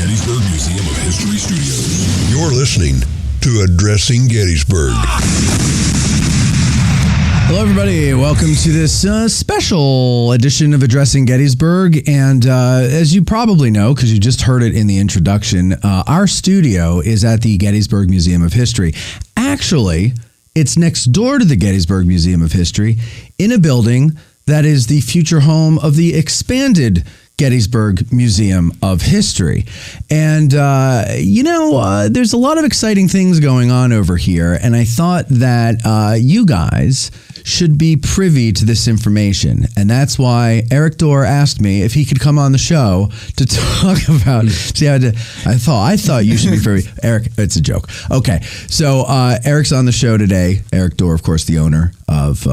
Gettysburg Museum of History Studios. You're listening to Addressing Gettysburg. Hello, everybody. Welcome to this special edition of Addressing Gettysburg. And as you probably know, because you just heard it in the introduction, our studio is at the Gettysburg Museum of History. Actually, it's next door to the Gettysburg Museum of History in a building that is the future home of the expanded Gettysburg Museum of History. And, there's a lot of exciting things going on over here. And I thought that you guys should be privy to this information. And that's why Eric Dorr asked me if he could come on the show to talk about... See, I thought you should be privy. Eric, it's a joke. Okay, so Eric's on the show today. Eric Dorr, of course, the owner of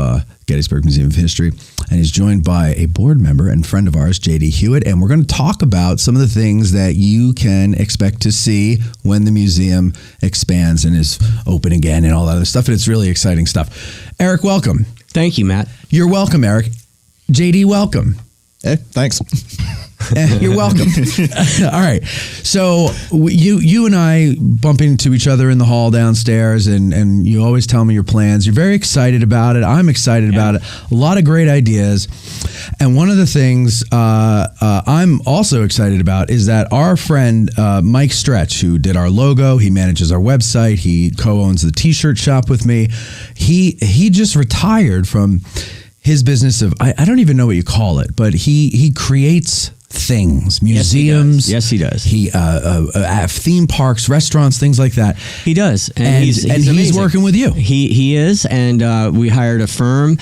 Gettysburg Museum of History. And he's joined by a board member and friend of ours, JD Hwitt. And we're going to talk about some of the things that you can expect to see when the museum expands and is open again and all that other stuff. And it's really exciting stuff. Eric, welcome. Thank you, Matt. You're welcome, Eric. JD, welcome. Hey, thanks. You're welcome. All right. So you and I bump into each other in the hall downstairs, and you always tell me your plans. You're very excited about it. I'm excited about it. A lot of great ideas. And one of the things I'm also excited about is that our friend Mike Stretch, who did our logo, he manages our website, he co-owns the t-shirt shop with me. He just retired from his business of, I don't even know what you call it, but he creates things, museums. Yes, he does. He theme parks, restaurants, things like that. He does, and he's working with you. He is, and we hired a firm,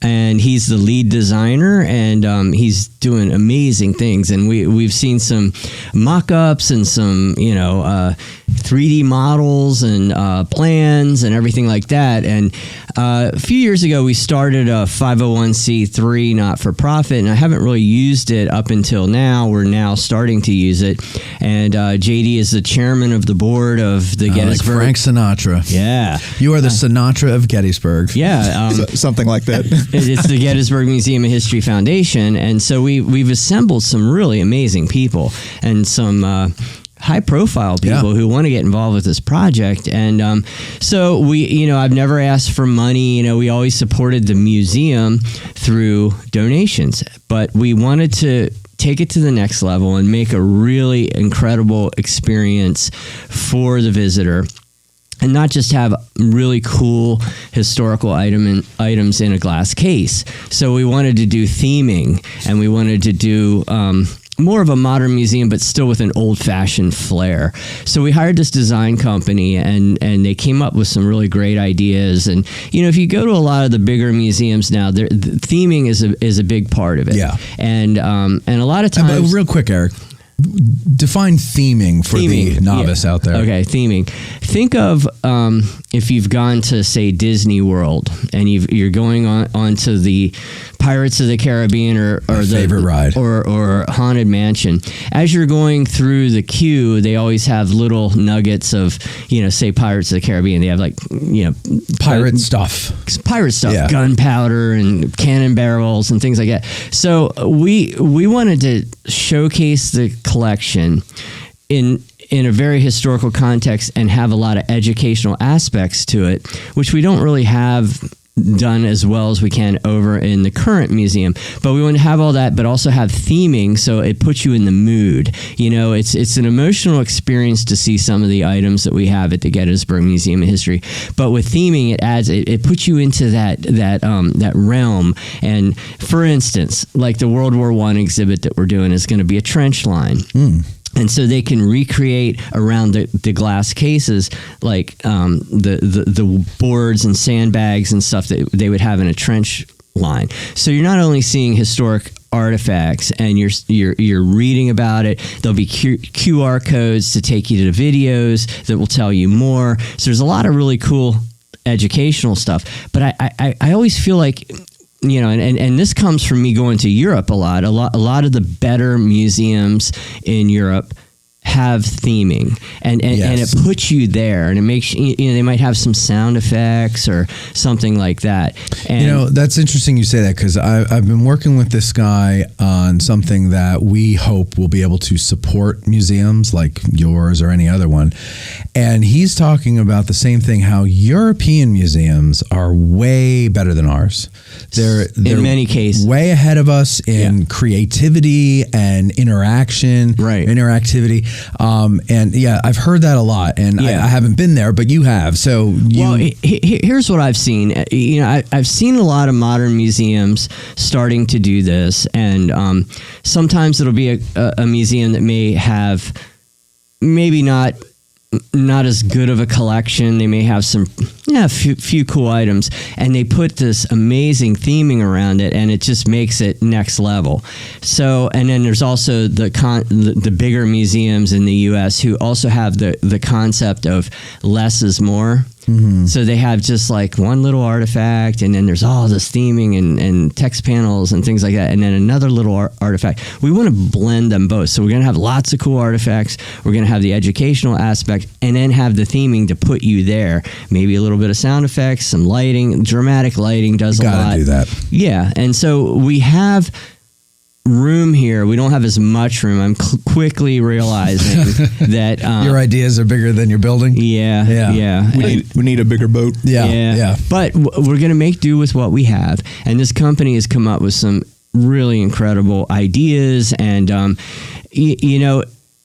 and he's the lead designer, and he's doing amazing things. And we've seen some mock-ups and some 3D models and plans and everything like that. And a few years ago, we started a 501c3 not-for-profit, and I haven't really used it up until now. We're now starting to use it. And JD is the chairman of the board of the Gettysburg. Like Frank Sinatra. Yeah. You are the Sinatra of Gettysburg. Yeah. Something like that. It's the Gettysburg Museum of History Foundation. And so we've assembled some really amazing people and some high-profile people who want to get involved with this project. And so I've never asked for money. We always supported the museum through donations, but we wanted to take it to the next level and make a really incredible experience for the visitor. And not just have really cool historical items in a glass case. So we wanted to do theming, and we wanted to do more of a modern museum, but still with an old-fashioned flair. So we hired this design company, and they came up with some really great ideas. And if you go to a lot of the bigger museums now, the theming is a big part of it. Yeah, and a lot of times, real quick, Eric. Define theming for the novice out there. Okay, theming. Think of if you've gone to, say, Disney World, and you're going on to the Pirates of the Caribbean or the favorite ride or Haunted Mansion. As you're going through the queue, they always have little nuggets of say Pirates of the Caribbean. They have pirate stuff, gunpowder and cannon barrels and things like that. So we wanted to showcase the collection in a very historical context and have a lot of educational aspects to it, which we don't really have done as well as we can over in the current museum. But we want to have all that, but also have theming, so it puts you in the mood. It's an emotional experience to see some of the items that we have at the Gettysburg Museum of History. But with theming, it puts you into that realm. And for instance, like the World War I exhibit that we're doing is going to be a trench line. And so they can recreate around the glass cases, like the boards and sandbags and stuff that they would have in a trench line. So you're not only seeing historic artifacts and you're reading about it. There'll be QR codes to take you to the videos that will tell you more. So there's a lot of really cool educational stuff. But I always feel like, and this comes from me going to Europe a lot. A lot of the better museums in Europe have theming, and Yes. it puts you there, and it makes they might have some sound effects or something like that. And That's interesting you say that, because I've been working with this guy on something that we hope will be able to support museums like yours or any other one. And he's talking about the same thing, how European museums are way better than ours. They're in many cases way ahead of us in creativity and interaction, interactivity. And I've heard that a lot, and I haven't been there, but you have. So here's what I've seen. I've seen a lot of modern museums starting to do this, and sometimes it'll be a museum that may have maybe not as good of a collection. They may have some few cool items, and they put this amazing theming around it, and it just makes it next level. So, and then there's also the bigger museums in the US who also have the concept of less is more. Mm-hmm. So they have just like one little artifact, and then there's all this theming and text panels and things like that, and then another little artifact. We want to blend them both. So we're going to have lots of cool artifacts. We're going to have the educational aspect, and then have the theming to put you there. Maybe a little bit of sound effects, some lighting. Dramatic lighting does a lot. Gotta do that. Yeah, and so we have room here. We don't have as much room. I'm quickly realizing that your ideas are bigger than your building. Yeah. We need a bigger boat. Yeah. But we're going to make do with what we have. And this company has come up with some really incredible ideas. And,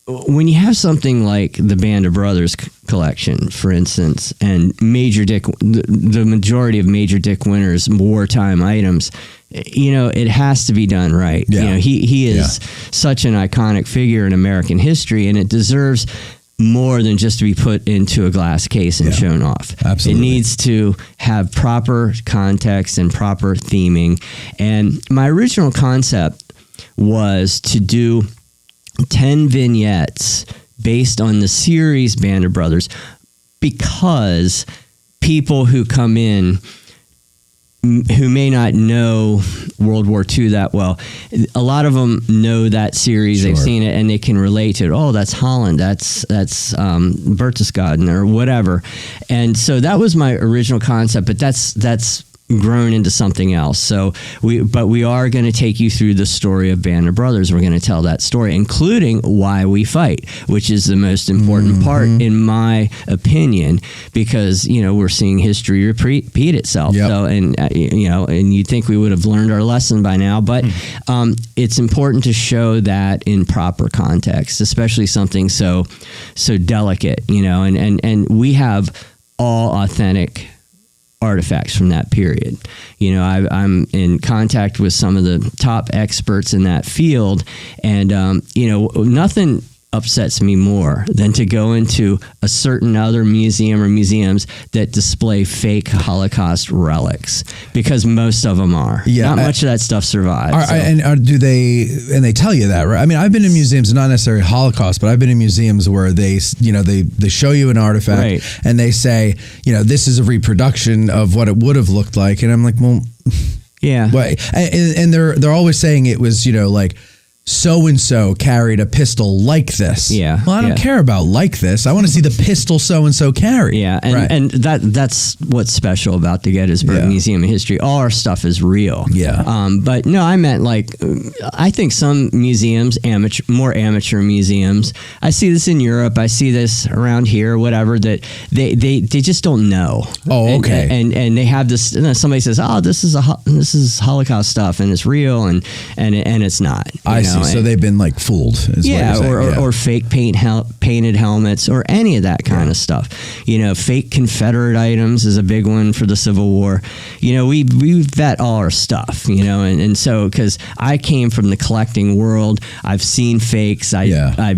when you have something like the Band of Brothers collection, for instance, and the majority of Major Dick Winter's wartime items, it has to be done right. Yeah. He is such an iconic figure in American history, and it deserves more than just to be put into a glass case and shown off. Absolutely. It needs to have proper context and proper theming. And my original concept was to do 10 vignettes based on the series Band of Brothers, because people who come in who may not know World War II that well, a lot of them know that series. Sure. They've seen it and they can relate to it. Oh, that's Holland. That's Berchtesgaden or whatever. And so that was my original concept, but that's grown into something else. So we are going to take you through the story of Band of Brothers. We're going to tell that story, including why we fight, which is the most important part, in my opinion, because we're seeing history repeat itself. Yep. So, and you'd think we would have learned our lesson by now, but it's important to show that in proper context, especially something so delicate. And we have all authentic artifacts from that period. I'm in contact with some of the top experts in that field, and nothing upsets me more than to go into a certain other museum or museums that display fake Holocaust relics, because most of them are. Not much of that stuff survives. Do they tell you that, right? I mean, I've been in museums, not necessarily Holocaust, but I've been in museums where they show you an artifact, right, and they say, this is a reproduction of what it would have looked like, and I'm like, well, yeah. And they're always saying it was, like, so-and-so carried a pistol like this. Yeah. Well, I don't care about like this. I want to see the pistol so-and-so carry. Yeah, and that's what's special about the Gettysburg Museum of History. All our stuff is real. Yeah. But no, I meant I think some museums, more amateur museums, I see this in Europe, I see this around here, whatever, that they just don't know. Oh, okay. And they have this, somebody says, oh, this is Holocaust stuff, and it's real, and it's not. I see. So they've been fooled. Or fake painted helmets, or any of that kind of stuff. Fake Confederate items is a big one for the Civil War. We vet all our stuff. And so, because I came from the collecting world, I've seen fakes. I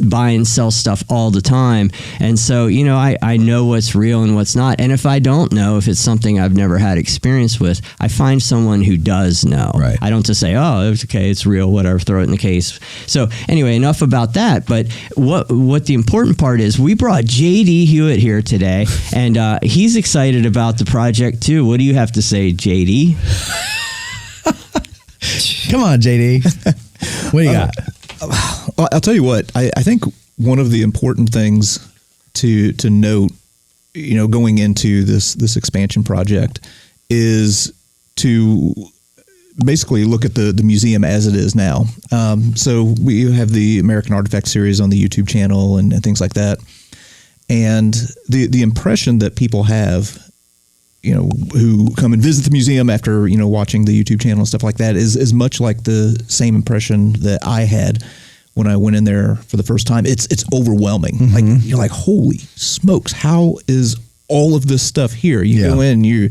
buy and sell stuff all the time, and so I know what's real and what's not. And if I don't know, if it's something I've never had experience with, I find someone who does know. Right. I don't just say, oh, it's okay, it's real, whatever, throw it in the case. So anyway, enough about that. But what the important part is, we brought JD Hwitt here today, and he's excited about the project too. What do you have to say, JD? Come on, JD. What do you got? Well, I'll tell you what, I think one of the important things to note, going into this expansion project, is to basically look at the museum as it is now. So we have the American Artifact series on the YouTube channel and things like that. And the impression that people have, who come and visit the museum after, watching the YouTube channel and stuff like that is much like the same impression that I had when I went in there for the first time. It's overwhelming. Mm-hmm. Like, you're like, holy smokes, how is all of this stuff here? You go in, you're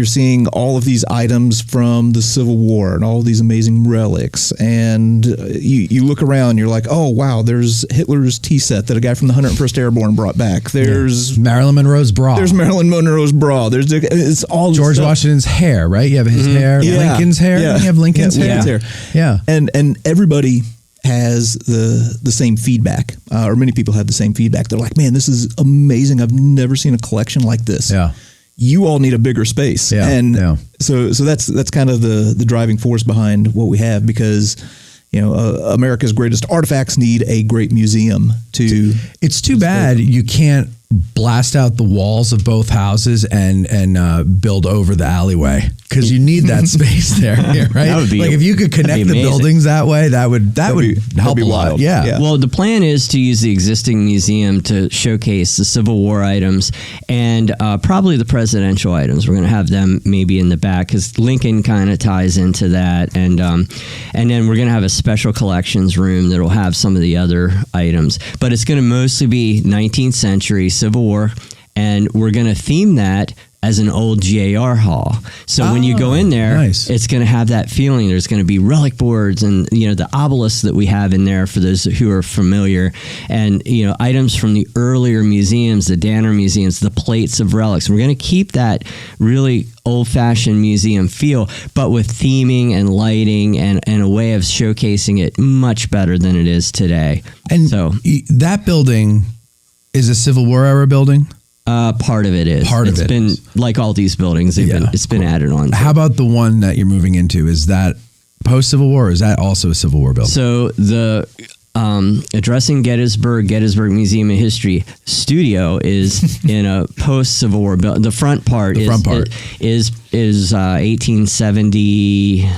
seeing all of these items from the Civil War and all these amazing relics. And you look around, you're like, oh, wow, there's Hitler's tea set that a guy from the 101st Airborne brought back. There's Marilyn Monroe's bra. There's Marilyn Monroe's bra. It's all George Washington's hair, right? You have his hair, Yeah. Lincoln's hair. Yeah. You have Lincoln's hair. Lincoln's Yeah. And everybody has the same feedback, or many people have the same feedback. They're like, man, this is amazing. I've never seen a collection like this. Yeah. You all need a bigger space. Yeah, And yeah. so that's kind of the driving force behind what we have, because America's greatest artifacts need a great museum to. It's too bad you can't blast out the walls of both houses and build over the alleyway, because you need that space there, right? That would be- like, if you could connect that'd the be amazing. buildings that way, that would help be a lot. wild. Yeah. Yeah. Well, the plan is to use the existing museum to showcase the Civil War items and probably the presidential items. We're going to have them maybe in the back, because Lincoln kind of ties into that, and then we're going to have a special collections room that'll have some of the other items. But it's going to mostly be 19th century Civil War, and we're going to theme that as an old GAR hall. So when you go in there, nice. it's going to have that feeling. There's going to be relic boards and, the obelisks that we have in there for those who are familiar, and, items from the earlier museums, the Danner museums, the plates of relics. We're going to keep that really old-fashioned museum feel, but with theming and lighting and a way of showcasing it much better than it is today. And so that building is a Civil War era building? part of it is. It's been like all these buildings. It's been added on. How about the one that you're moving into? Is that post Civil War, or is that also a Civil War building? So the Addressing Gettysburg Museum of History studio is in a post Civil War building. The front part is 1874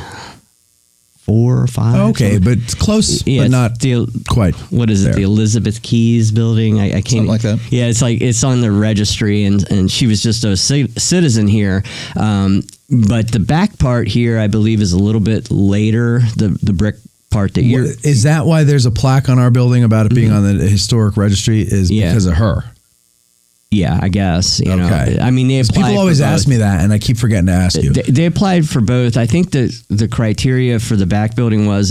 or 5. Okay, but it's close, but not quite. What is it? there. The Elizabeth Keys building? I can't. Something like that. Yeah, it's on the registry, and she was just a citizen here. But the back part here, I believe, is a little bit later. The brick part that you're. Is that why there's a plaque on our building about it being on the historic registry? Is because of her? Yeah, I guess. You know, Okay. I mean, they applied. People always for both. ask me that, and I keep forgetting to ask you. They applied for both. I think the criteria for the back building was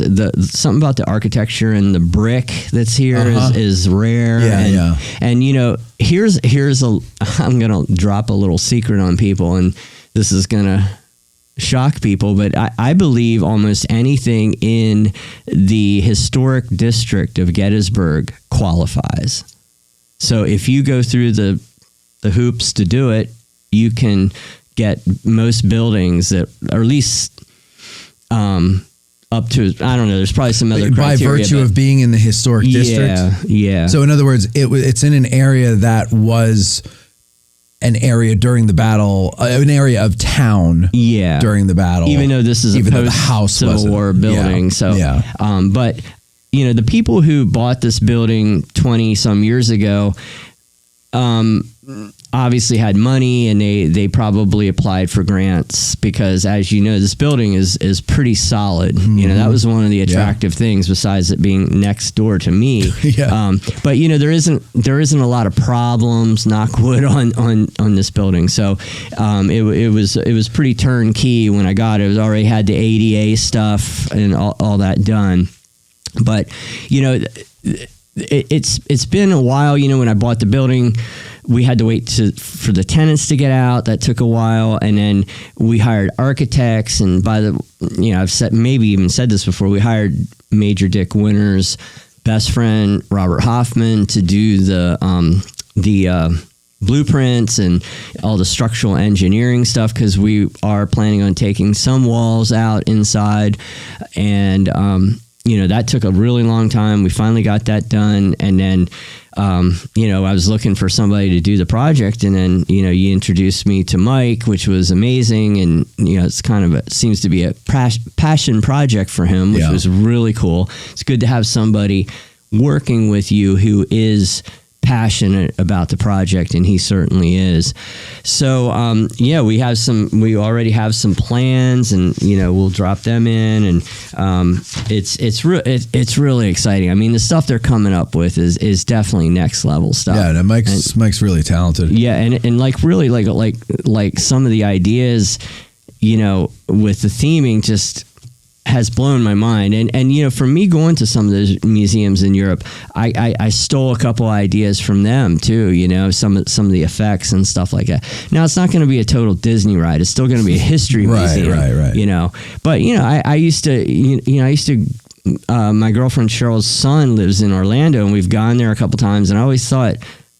something about the architecture and the brick that's here is rare. And you know, here's I'm gonna drop a little secret on people, and this is gonna shock people, but I believe almost anything in the historic district of Gettysburg qualifies. So if you go through the hoops to do it, you can get most buildings that are at least up to, I don't know, there's probably some other criteria. By virtue of being in the historic district? Yeah. So in other words, it's in an area that was an area during the battle, an area of town during the battle. Even though this is a post-Civil War building. But you know, the people who bought this building 20 some years ago obviously had money, and they probably applied for grants because, as you know, this building is pretty solid. You know, that was one of the attractive things besides it being next door to me. But you know, there isn't a lot of problems, knock wood, on this building. So it was pretty turnkey when I got it. It already had the ADA stuff and all that done. But you know, it's been a while. You know, when I bought the building, we had to wait for the tenants to get out. That took a while, and then we hired architects. And I've maybe even said this before. We hired Major Dick Winter's best friend, Robert Hoffman, to do the blueprints and all the structural engineering stuff, because we are planning on taking some walls out inside, and that took a really long time. We finally got that done. And then, I was looking for somebody to do the project, and then, you introduced me to Mike, which was amazing. And, it's kind of seems to be a passion project for him, which was really cool. It's good to have somebody working with you who is passionate about the project, and he certainly is. So we already have some plans, and we'll drop them in, and it's really exciting. I mean, the stuff they're coming up with is definitely next level stuff. Yeah, and Mike's really talented. Yeah, and really like some of the ideas, with the theming just has blown my mind. And for me going to some of those museums in Europe, I stole a couple ideas from them too, some of the effects and stuff like that. Now, it's not going to be a total Disney ride. It's still going to be a history museum. Right. But I used to my girlfriend Cheryl's son lives in Orlando, and we've gone there a couple times, and I always thought,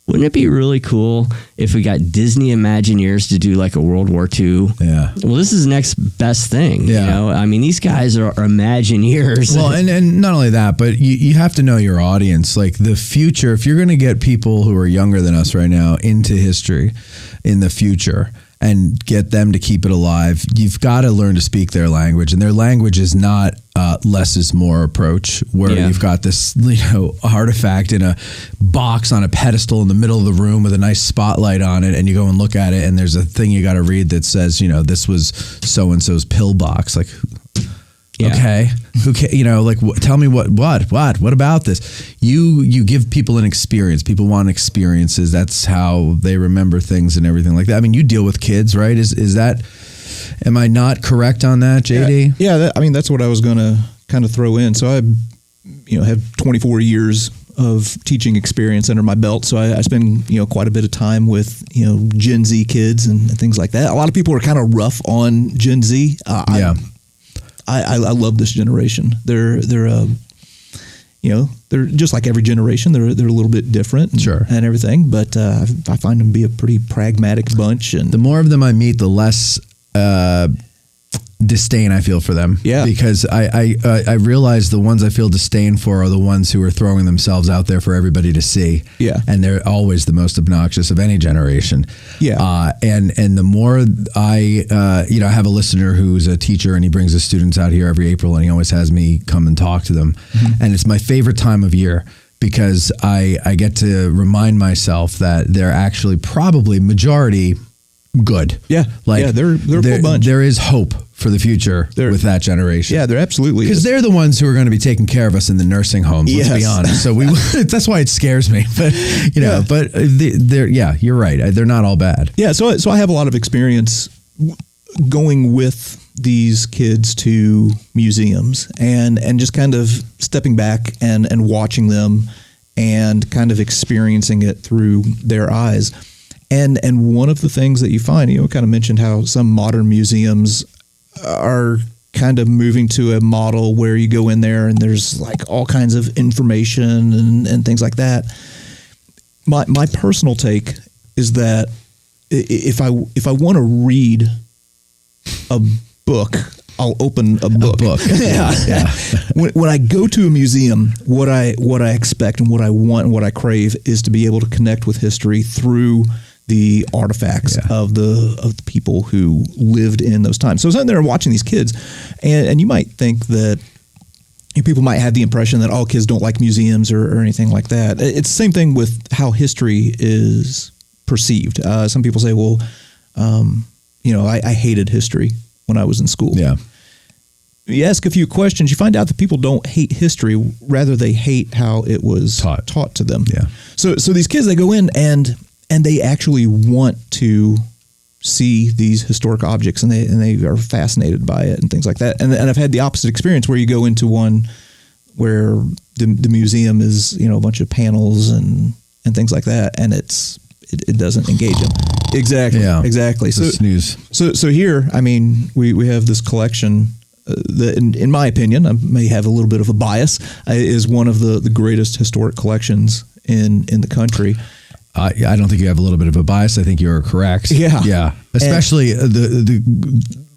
wouldn't it be really cool if we got Disney Imagineers to do like a World War II? Yeah. Well, this is the next best thing. Yeah. I mean, these guys are Imagineers. Well, and not only that, but you have to know your audience. Like the future, if you're going to get people who are younger than us right now into history in the future and get them to keep it alive, you've got to learn to speak their language. And their language is not less is more approach, where you've got this artifact in a box on a pedestal in the middle of the room with a nice spotlight on it, and you go and look at it, and there's a thing you got to read that says, this was so and so's pill box. Like, okay, tell me what about this? You give people an experience. People want experiences. That's how they remember things and everything like that. I mean, you deal with kids, right? Is that? Am I not correct on that, JD? Yeah. That's what I was going to kind of throw in. So I, have 24 years of teaching experience under my belt. So I spend, quite a bit of time with, Gen Z kids and things like that. A lot of people are kind of rough on Gen Z. I love this generation. They're just like every generation. They're a little bit different, and everything. But I find them to be a pretty pragmatic bunch. And the more of them I meet, the less disdain I feel for them. Yeah, because I realize the ones I feel disdain for are the ones who are throwing themselves out there for everybody to see. Yeah, and they're always the most obnoxious of any generation. Yeah, and the more I have a listener who's a teacher, and he brings his students out here every April, and he always has me come and talk to them, and it's my favorite time of year, because I get to remind myself that they're actually probably majority good. Yeah, they're a full bunch. There is hope for the future with that generation. Yeah, there absolutely is. Because they're the ones who are going to be taking care of us in the nursing homes. Let's be honest. So that's why it scares me. But but they're you're right. They're not all bad. Yeah, so I have a lot of experience going with these kids to museums and just kind of stepping back and watching them and kind of experiencing it through their eyes. And one of the things that you find, kind of mentioned how some modern museums are kind of moving to a model where you go in there and there's like all kinds of information and things like that. My personal take is that if I want to read a book, I'll open a book. Yeah. When I go to a museum, what I expect and what I want and what I crave is to be able to connect with history through the artifacts of the people who lived in those times. So I was sitting there watching these kids, and you might think that people might have the impression that all kids don't like museums or anything like that. It's the same thing with how history is perceived. Some people say, well, I hated history when I was in school. Yeah. You ask a few questions, you find out that people don't hate history, rather they hate how it was taught to them. Yeah. So these kids, they go in and they actually want to see these historic objects, and they are fascinated by it and things like that. And I've had the opposite experience where you go into one where the museum is, a bunch of panels and things like that, and it doesn't engage them. Exactly. Yeah. Exactly. So snooze. So here, I mean, we have this collection that, in my opinion, I may have a little bit of a bias, is one of the greatest historic collections in the country. I don't think you have a little bit of a bias. I think you're correct. Yeah. Yeah. Especially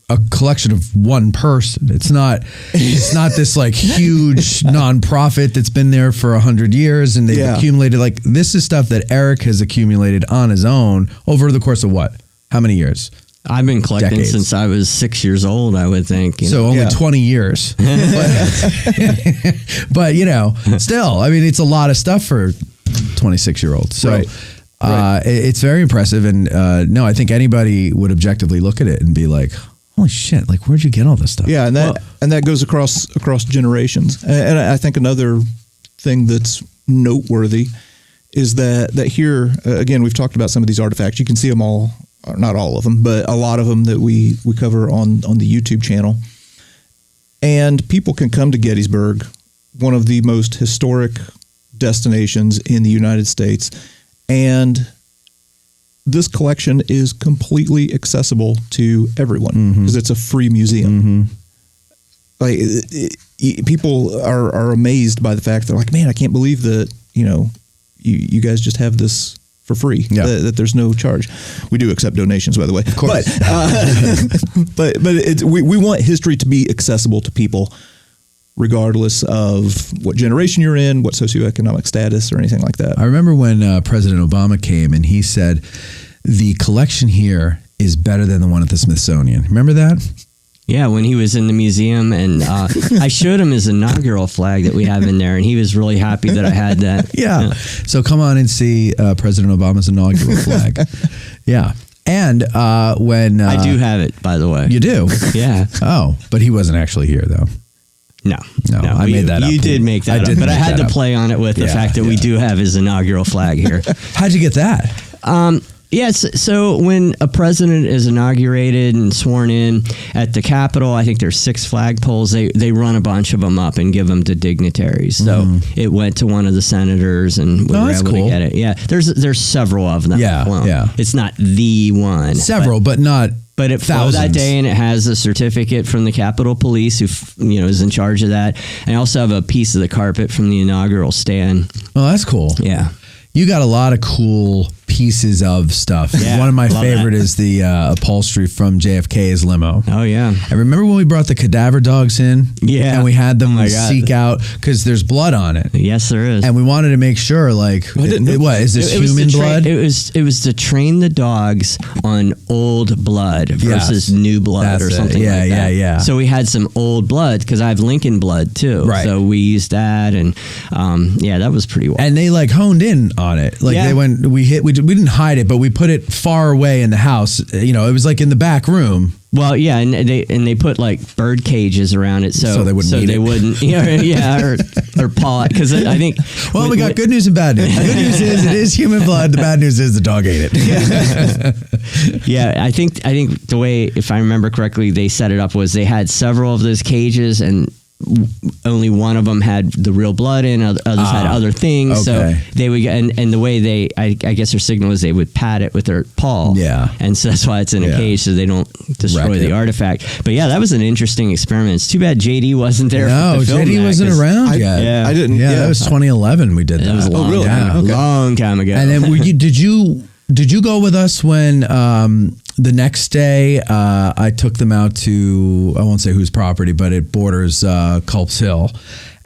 a collection of one person. It's not this like huge nonprofit that's been there for 100 years and they've accumulated. Like, this is stuff that Eric has accumulated on his own over the course of what? How many years? I've been collecting Decades. since I was 6 years old, I would think. So only 20 years. But, you know, still, I mean, it's a lot of stuff for 26-year-olds. So it's very impressive. And no, I think anybody would objectively look at it and be like, holy shit, like, where'd you get all this stuff? Yeah, and that goes across generations. And I think another thing that's noteworthy is that here, again, we've talked about some of these artifacts. You can see them all, not all of them, but a lot of them that we cover on the YouTube channel. And people can come to Gettysburg, one of the most historic destinations in the United States, and this collection is completely accessible to everyone because it's a free museum. Like, people are amazed by the fact they're like, man, I can't believe that, you know, you guys just have this for free, that there's no charge. We do accept donations, by the way. Of course. But we want history to be accessible to people regardless of what generation you're in, what socioeconomic status, or anything like that. I remember when President Obama came and he said, the collection here is better than the one at the Smithsonian. Remember that? Yeah, when he was in the museum, and I showed him his inaugural flag that we have in there, and he was really happy that I had that. Yeah. So come on and see President Obama's inaugural flag. Yeah. And when... I do have it, by the way. You do? Yeah. Oh, but he wasn't actually here, though. No, I made that up. You did make that up, but I had to play on it with the fact that we do have his inaugural flag here. How'd you get that? Yes. So when a president is inaugurated and sworn in at the Capitol, I think there's 6 flagpoles. They run a bunch of them up and give them to dignitaries. So it went to one of the senators, and we were able to get it. Yeah. There's several of them. Yeah. It's not the one. Several, but not. But it fell that day, and it has a certificate from the Capitol Police, who is in charge of that. And I also have a piece of the carpet from the inaugural stand. Oh, that's cool. Yeah. You got a lot of cool pieces of stuff. Yeah, one of my favorite is the upholstery from JFK's limo. Oh, yeah. I remember when we brought the cadaver dogs in. Yeah. And we had them seek out, because there's blood on it. Yes, there is. And we wanted to make sure, like, what is this, human blood? It was to train the dogs on old blood versus new blood or something like that. Yeah. So we had some old blood, because I have Lincoln blood too. Right. So we used that, and that was pretty wild. And they like honed in on it. Like we didn't hide it, but we put it far away in the house. You know, it was like in the back room. Well, yeah, and they put like bird cages around it, so they wouldn't or paw it, because I think. Well, we got good news and bad news. The good news is it is human blood. The bad news is the dog ate it. Yeah, I think the way, if I remember correctly, they set it up was they had several of those cages, and only one of them had the real blood in, others had other things. Okay. So they would, and the way I guess their signal is they would pat it with their paw. Yeah. And so that's why it's in a cage, so they don't destroy the artifact. But yeah, that was an interesting experiment. It's too bad JD wasn't there. No, to film JD wasn't around yet. Yeah. I didn't. Yeah, that was 2011 we did that. That was a long time. Okay. Long time ago. And then did you go with us when the next day I took them out to, I won't say whose property, but it borders Culp's Hill,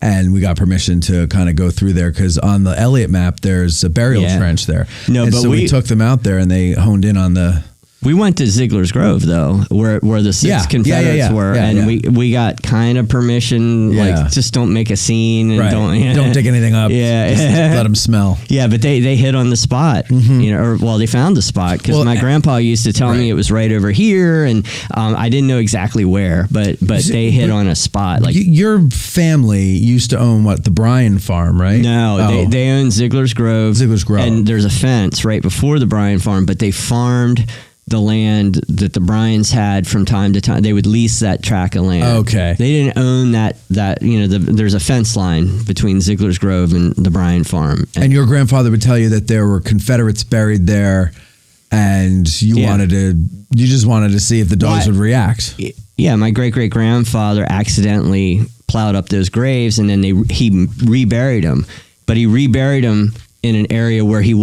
and we got permission to kind of go through there, because on the Elliott map there's a burial trench there. No, and but so we took them out there and they honed in on the. We went to Ziegler's Grove, though, where the 6 Confederates were, and we got kind of permission, like, just don't make a scene, and don't dig anything up. Just let them smell. Yeah, but they hit on the spot, they found the spot, because my grandpa used to tell me it was right over here, and I didn't know exactly where, but they hit on a spot. Like, your family used to own the Bryan farm, right? No, they own Ziegler's Grove. Ziegler's Grove. And there's a fence right before the Bryan farm, but they farmed the land that the Bryans had from time to time. They would lease that tract of land. Okay. They didn't own that there's a fence line between Ziegler's Grove and the Bryan farm. And your grandfather would tell you that there were Confederates buried there, and you just wanted to see if the dogs would react. Yeah, my great-great-grandfather accidentally plowed up those graves, and then he reburied them. But he reburied them in an area where that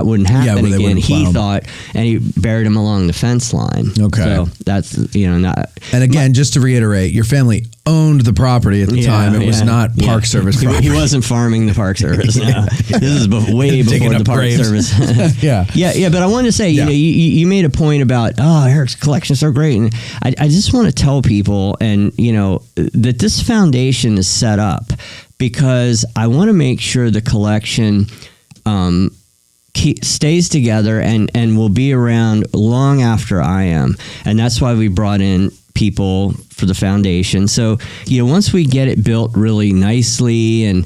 wouldn't happen where they again. wouldn't plow He 'em. thought, and he buried him along the fence line. Okay. So that's, not. And again, just to reiterate, your family owned the property at the time. It was not Park Service property. He wasn't farming the Park Service. No. This is way Digging before up the Park graves. Service. Yeah. Yeah. But I wanted to say, you made a point about, Eric's collection is so great. And I just want to tell people, and, that this foundation is set up because I want to make sure the collection stays together and will be around long after I am. And that's why we brought in people for the foundation. So, once we get it built really nicely, and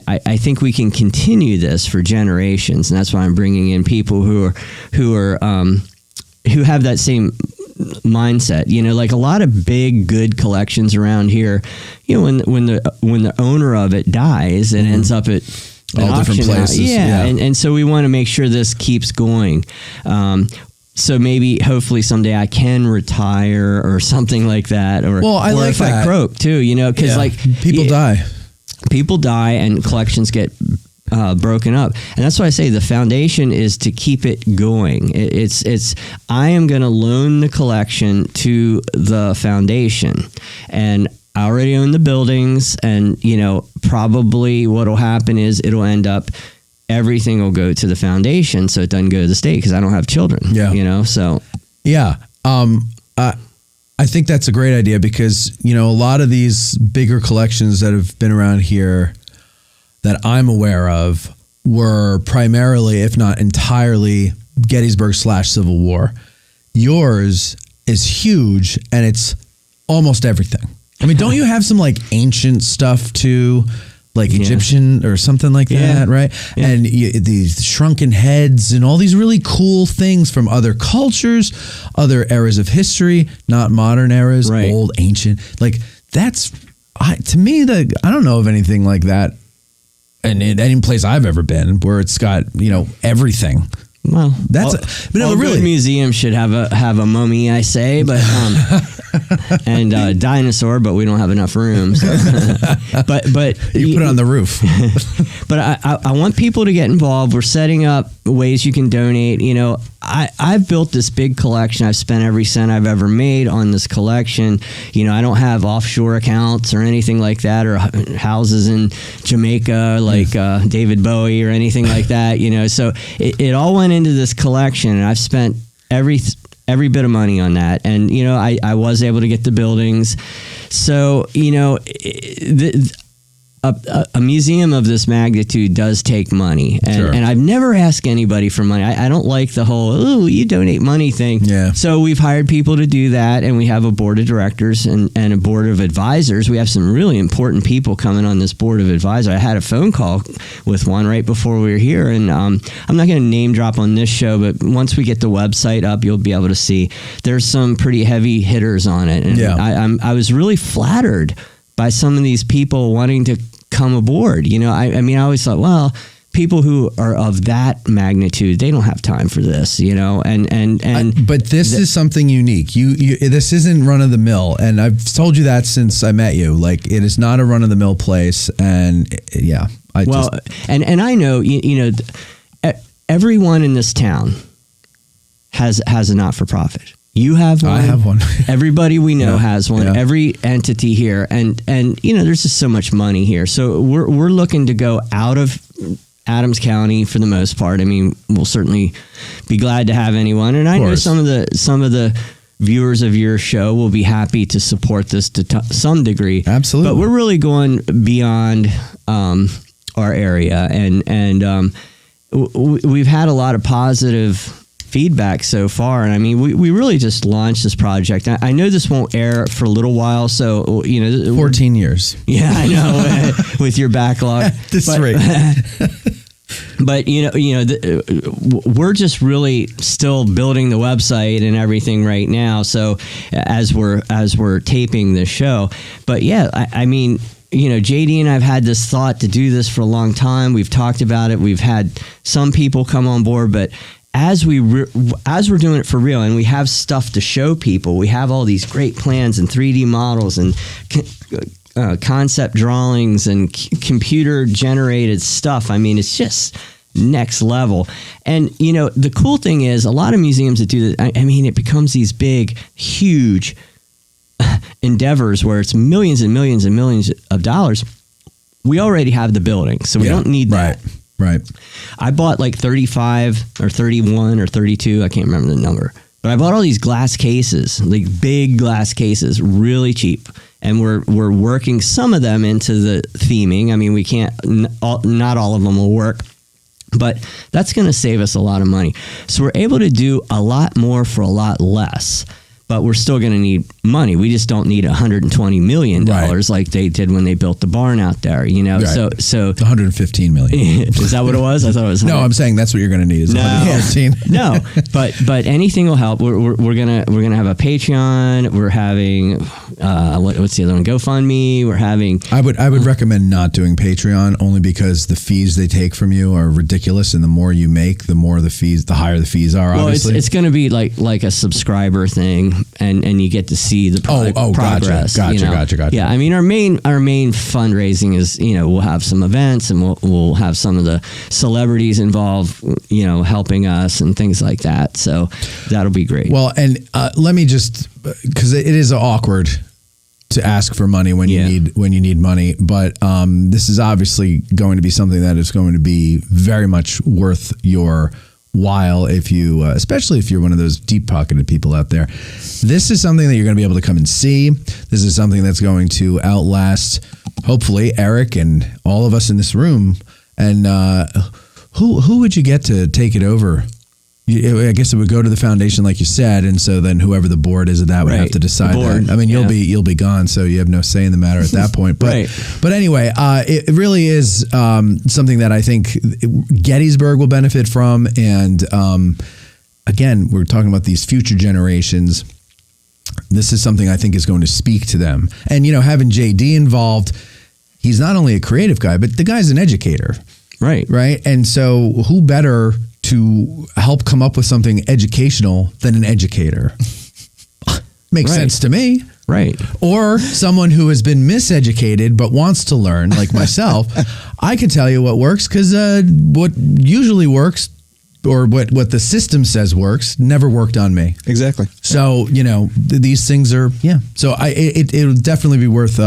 I think we can continue this for generations. And that's why I'm bringing in people who have that same mindset. Like a lot of big, good collections around here, when the owner of it dies, it ends up at all different places. And so we want to make sure this keeps going. So maybe, hopefully, someday I can retire or something like that. Or I like if that. I croak too, because people die. People die, and collections get broken up, and that's why I say the foundation is to keep it going. It's I am going to loan the collection to the foundation, and I already own the buildings, and probably what'll happen is it'll end up, everything will go to the foundation, so it doesn't go to the state because I don't have children. Yeah. So yeah. I think that's a great idea because, a lot of these bigger collections that have been around here that I'm aware of were primarily, if not entirely, Gettysburg/Civil War. Yours is huge, and it's almost everything. I mean, don't you have some like ancient stuff too? Like Egyptian or something like that, right? Yeah. And these shrunken heads and all these really cool things from other cultures, other eras of history, not modern eras, old, ancient. Like that's, to me, I don't know of anything like that in any place I've ever been where it's got, everything. Well, that's really museum should have a mummy, I say, but and a dinosaur, but we don't have enough room. So. but you put it on the roof. But I want people to get involved. We're setting up ways you can donate. I've built this big collection. I've spent every cent I've ever made on this collection. I don't have offshore accounts or anything like that, or houses in Jamaica like David Bowie or anything like that. So it all went into this collection, and I've spent every bit of money on that. And I was able to get the buildings. So a museum of this magnitude does take money, and I've never asked anybody for money. I don't like the whole you donate money thing. Yeah. So we've hired people to do that, and we have a board of directors and a board of advisors. We have some really important people coming on this board of advisors. I had a phone call with one right before we were here, and I'm not going to name drop on this show, but once we get the website up, you'll be able to see there's some pretty heavy hitters on it, and I was really flattered by some of these people wanting to come aboard. I mean, I always thought, well, people who are of that magnitude, they don't have time for this, but this is something unique. This isn't run of the mill. And I've told you that since I met you. Like, it is not a run of the mill place. And and I know, everyone in this town has a not-for-profit. You have one. I have one. Everybody we know has one. Yeah. Every entity here, and there's just so much money here. So we're looking to go out of Adams County for the most part. I mean, we'll certainly be glad to have anyone, and I know some of the viewers of your show will be happy to support this to some degree. Absolutely. But we're really going beyond our area, and we've had a lot of positive feedback so far, and I mean, we really just launched this project. I know this won't air for a little while, so 14 years. Yeah, I know. With your backlog, this rate. But we're just really still building the website and everything right now. So as we're taping this show, but yeah, I mean, JD and I've had this thought to do this for a long time. We've talked about it. We've had some people come on board, but as we're doing it for real, and we have stuff to show people, we have all these great plans and 3D models and concept drawings and computer generated stuff. I mean, it's just next level. And the cool thing is, a lot of museums that do that, I mean, it becomes these big, huge endeavors where it's millions and millions and millions of dollars. We already have the building, so we don't need that. Right. I bought like 35 or 31 or 32, I can't remember the number, but I bought all these glass cases, like big glass cases, really cheap. And we're working some of them into the theming. I mean, we can't, not all of them will work, but that's going to save us a lot of money. So we're able to do a lot more for a lot less. But we're still going to need money. We just don't need $120 million like they did when they built the barn out there. So it's $115 million. Is that what it was? I thought it was. No, I'm saying that's what you're going to need. Is $115. No, but anything will help. We're gonna have a Patreon. We're having what's the other one? GoFundMe. We're having. I would recommend not doing Patreon, only because the fees they take from you are ridiculous, and the more you make, the more the fees, the higher the fees are. Well, obviously, it's going to be like a subscriber thing. And you get to see the progress. Gotcha. Yeah, I mean, our main fundraising is, we'll have some events, and we'll have some of the celebrities involved, helping us and things like that. So that'll be great. Well, and let me just, because it is awkward to ask for money when you need money, but this is obviously going to be something that is going to be very much worth your while, if you, especially if you're one of those deep-pocketed people out there. This is something that you're going to be able to come and see. This is something that's going to outlast, hopefully, Eric and all of us in this room. And who would you get to take it over? I guess it would go to the foundation, like you said, and so then whoever the board is of that would have to decide that. I mean, you'll be gone, so you have no say in the matter at that point. But but anyway, it really is something that I think Gettysburg will benefit from, and again, we're talking about these future generations. This is something I think is going to speak to them, and having JD involved, he's not only a creative guy, but the guy's an educator, right, and so who better to help come up with something educational than an educator? Makes sense to me. Right. Or someone who has been miseducated but wants to learn, like myself. I can tell you what works, because what usually works, or what the system says works, never worked on me. Exactly. So, these things are, So it'll definitely be worth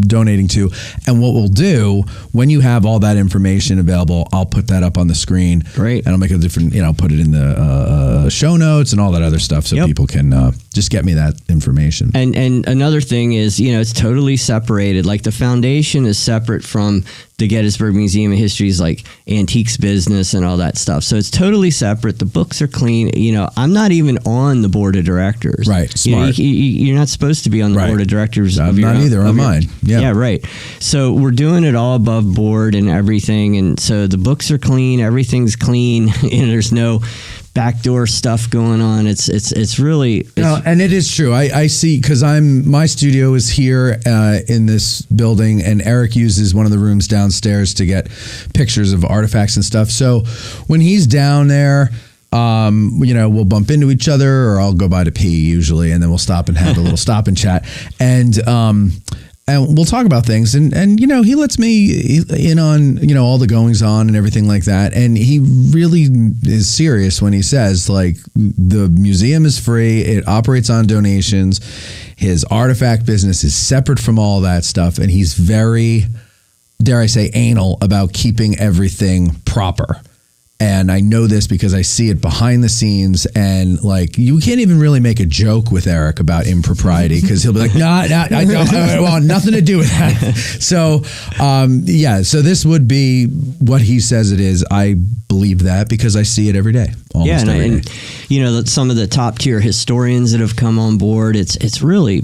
donating to. And what we'll do, when you have all that information available, I'll put that up on the screen. Great. And I'll make a different, put it in the show notes and all that other stuff, so people can just get me that information. And another thing is, it's totally separated. Like, the foundation is separate from the Gettysburg Museum of History's like antiques business and all that stuff. So it's totally separate. The books are clean. I'm not even on the board of directors. Right. Smart. You're not supposed to be on the board of directors. I'm not either on mine. Yeah. Right. So we're doing it all above board and everything. And so the books are clean. Everything's clean. And there's no backdoor stuff going on. It's really and it is true. I see, because my studio is here in this building, and Eric uses one of the rooms downstairs to get pictures of artifacts and stuff. So when he's down there, we'll bump into each other, or I'll go by to pee usually, and then we'll stop and have a little stop and chat, and we'll talk about things, and he lets me in on all the goings on and everything like that, and he really is serious when he says, like, the museum is free, it operates on donations, his artifact business is separate from all that stuff, and he's very, dare I say, anal about keeping everything proper. And I know this because I see it behind the scenes, and like, you can't even really make a joke with Eric about impropriety, because he'll be like, no, I want nothing to do with that. So, so this would be what he says it is. I believe that because I see it every day. Almost every day. Some of the top tier historians that have come on board, it's really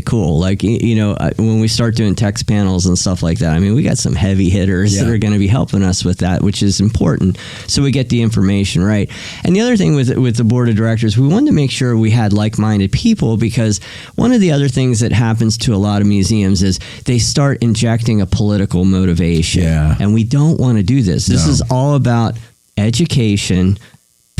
cool. Like, when we start doing text panels and stuff like that, I mean, we got some heavy hitters that are going to be helping us with that, which is important. So we get the information right. And the other thing with the board of directors, we wanted to make sure we had like-minded people, because one of the other things that happens to a lot of museums is they start injecting a political motivation. Yeah. And we don't want to do this. This is all about education,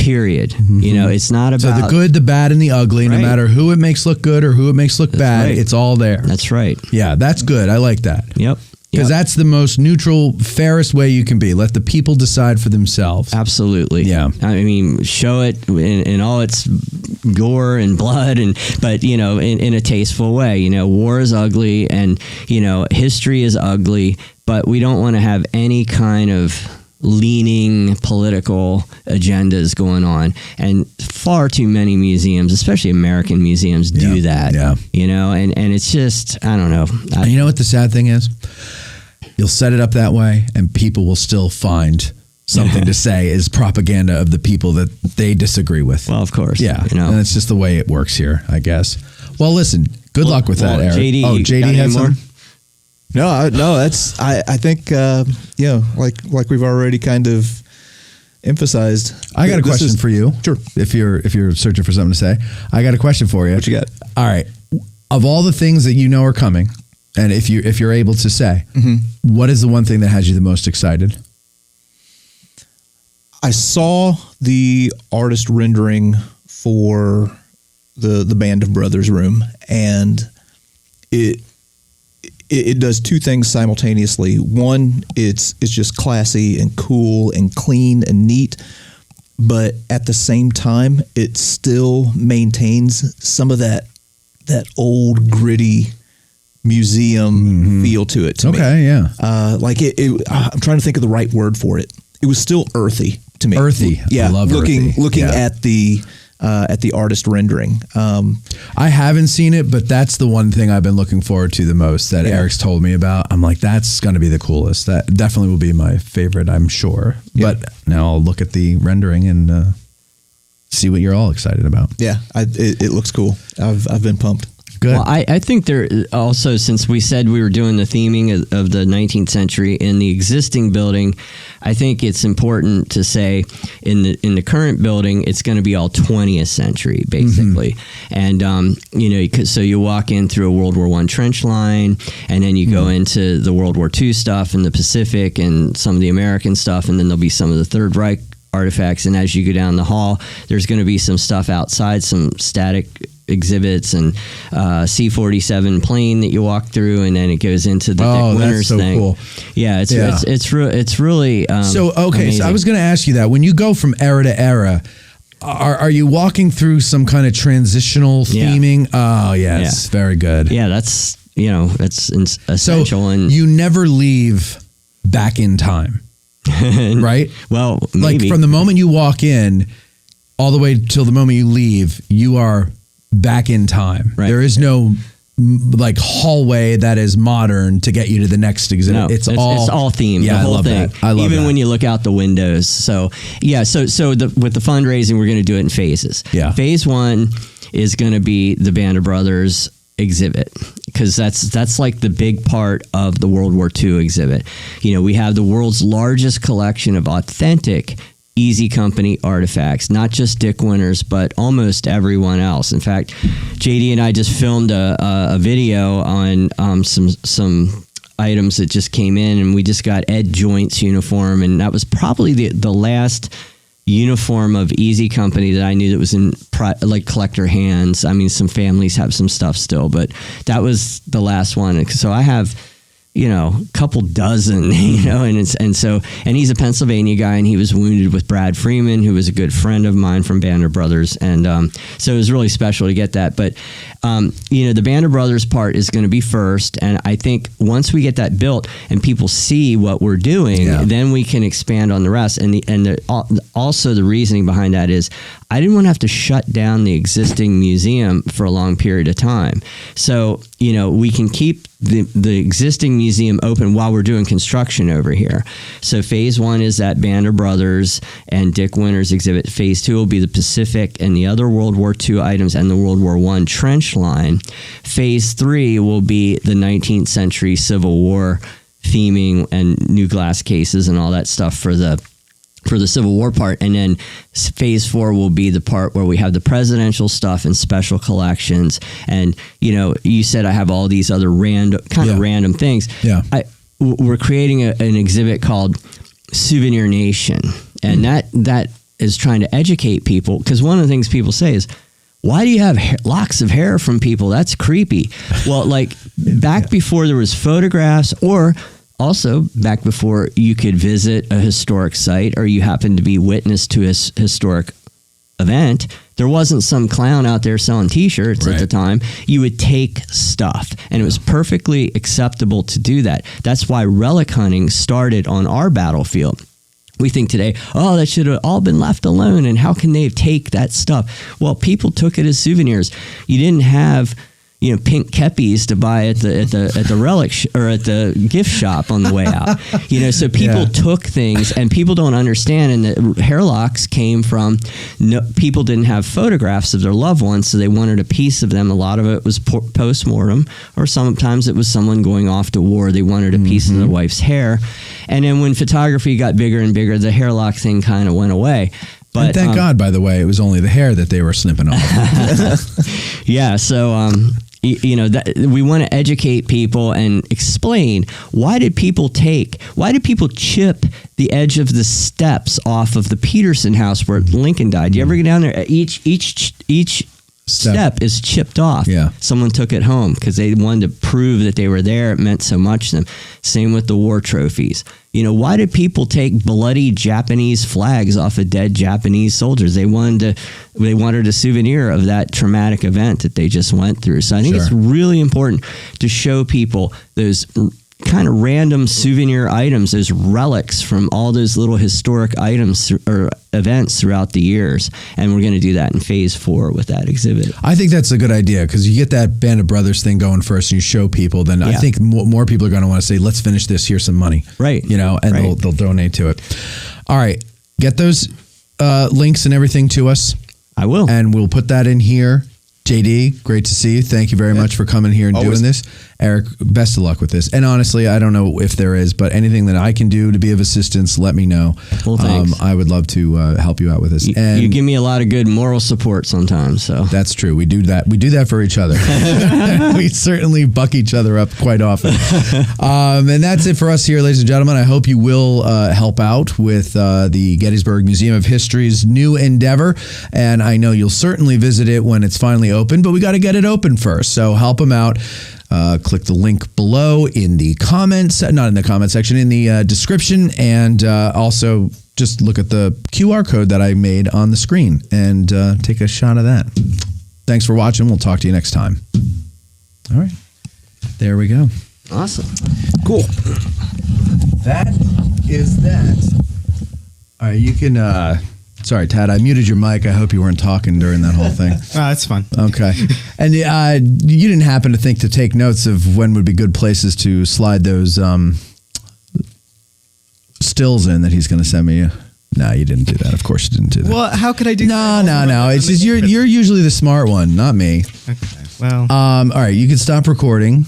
period. You know, it's not about So the good, the bad, and the ugly, no Right. matter who it makes look good or who it makes look bad, right. it's all there. That's right. Yeah, that's good. I like that. Yep. Because that's the most neutral, fairest way you can be. Let the people decide for themselves. Absolutely. Yeah. I mean, show it in all its gore and blood, but you know, in a tasteful way. You know, war is ugly, and you know, history is ugly, but we don't want to have any kind of leaning political agendas going on, and far too many museums, especially American museums, do that. Yeah. You know, and it's just, I don't know. And you know what the sad thing is? You'll set it up that way, and people will still find something to say as propaganda of the people that they disagree with. Well, of course. Yeah, You know. and it's just the way it works here, I guess. Well, listen, good luck with that, Eric. JD, oh, you JD got any has more? some? No, that's I think you know, like we've already kind of emphasized. I got a This question is- for you. Sure. If you're searching for something to say, I got a question for you. What you got? All right. Of all the things that you know are coming, and if you're able to say, what is the one thing that has you the most excited? I saw the artist rendering for the Band of Brothers room, and it does two things simultaneously. One, it's just classy and cool and clean and neat, but at the same time, it still maintains some of that old gritty museum feel to it. To me. Okay, yeah. Like I'm trying to think of the right word for it. It was still earthy to me. Earthy. Yeah. I love looking earthy. Yeah. at the artist rendering. I haven't seen it, but that's the one thing I've been looking forward to the most that Eric's told me about. I'm like, that's going to be the coolest. That definitely will be my favorite, I'm sure. Yeah. But now I'll look at the rendering and see what you're all excited about. Yeah, it looks cool. I've been pumped. Good. Well, I think there also, since we said we were doing the theming of the 19th century in the existing building, I think it's important to say in the current building, it's going to be all 20th century basically. And, you know, so you walk in through a World War I trench line, and then you go into the World War II stuff and the Pacific and some of the American stuff. And then there'll be some of the Third Reich artifacts. And as you go down the hall, there's going to be some stuff outside, some static exhibits and C-47 plane that you walk through, and then it goes into the Dick Winters that's so thing. cool. Yeah, it's really So amazing. I was going to ask you that when you go from era to era, are you walking through some kind of transitional Yeah. theming? Oh, yes, very good. Yeah, that's essential. So and you never leave back in time, right? well, maybe. Like from the moment you walk in all the way till the moment you leave, you are back in time. Right. There is no like hallway that is modern to get you to the next exhibit. No, it's all themed. Yeah, the whole I love thing. that. I love Even that. when you look out the windows. So yeah, with the fundraising, we're going to do it in phases. Yeah. Phase 1 is going to be the Band of Brothers exhibit, because that's like the big part of the World War II exhibit. You know, we have the world's largest collection of authentic Easy Company artifacts, not just Dick Winters, but almost everyone else. In fact, JD and I just filmed a video on some items that just came in, and we just got Ed Joint's uniform, and that was probably the last uniform of Easy Company that I knew that was in like collector hands. I mean, some families have some stuff still, but that was the last one. So I have, you know, a couple dozen, you know, and he's a Pennsylvania guy, and he was wounded with Brad Freeman, who was a good friend of mine from Band of Brothers. And so it was really special to get that. But, you know, the Band of Brothers part is going to be first. And I think once we get that built and people see what we're doing, then we can expand on the rest. And also the reasoning behind that is I didn't want to have to shut down the existing museum for a long period of time. So, you know, we can keep the existing museum open while we're doing construction over here. So phase 1 is that Band of Brothers and Dick Winters exhibit. Phase 2 will be the Pacific and the other World War II items and the World War I trench line. Phase 3 will be the 19th century Civil War theming and new glass cases and all that stuff for the Civil War part. And then phase 4 will be the part where we have the presidential stuff and special collections. And, you know, you said I have all these other random things. Yeah. We're creating an exhibit called Souvenir Nation. And that is trying to educate people, because one of the things people say is, why do you have locks of hair from people? That's creepy. Well, like back before there was photographs, or also back before you could visit a historic site, or you happened to be witness to a historic event, there wasn't some clown out there selling t-shirts at the time. You would take stuff, and it was perfectly acceptable to do that. That's why relic hunting started on our battlefield. We think today, oh, that should have all been left alone, and how can they take that stuff? Well, people took it as souvenirs. You didn't have, pink keppies to buy at the relic or at the gift shop on the way out. So people took things, and people don't understand. And the hair locks came from people didn't have photographs of their loved ones, so they wanted a piece of them. A lot of it was post-mortem, or sometimes it was someone going off to war. They wanted a piece of their wife's hair. And then when photography got bigger and bigger, the hair lock thing kind of went away. But and thank God, by the way, it was only the hair that they were snipping off. Yeah, so that we want to educate people and explain, why did people chip the edge of the steps off of the Peterson house where Lincoln died? You ever get down there? Each step is chipped off. Yeah. Someone took it home because they wanted to prove that they were there. It meant so much to them. Same with the war trophies. Why did people take bloody Japanese flags off of dead Japanese soldiers? They wanted a souvenir of that traumatic event that they just went through. So I think it's really important to show people those kind of random souvenir items, those relics from all those little historic items or events throughout the years. And we're going to do that in phase 4 with that exhibit. I think that's a good idea, because you get that Band of Brothers thing going first and you show people, then I think more people are going to want to say, let's finish this, here's some money. Right. And they'll donate to it. All right. Get those links and everything to us. I will. And we'll put that in here. JD, great to see you. Thank you very much for coming here and doing this. Eric, best of luck with this. And honestly, I don't know if there is, but anything that I can do to be of assistance, let me know. Well, thanks. I would love to help you out with this. You give me a lot of good moral support sometimes. So that's true. We do that. We do that for each other. We certainly buck each other up quite often. And that's it for us here, ladies and gentlemen. I hope you will help out with the Gettysburg Museum of History's new endeavor. And I know you'll certainly visit it when it's finally open, but we got to get it open first. So help them out. Click the link below in the comments, not in the comment section, in the description, and also just look at the QR code that I made on the screen and take a shot of that. Thanks for watching. We'll talk to you next time. All right. There we go. Awesome. Cool. That is that. All right, you can... Sorry, Tad, I muted your mic. I hope you weren't talking during that whole thing. That's fine. Okay. And you didn't happen to think to take notes of when would be good places to slide those stills in that he's going to send me? No, you didn't do that. Of course you didn't do that. Well, how could I do that? No. It's just you're usually the smart one, not me. Okay, well. All right, you can stop recording.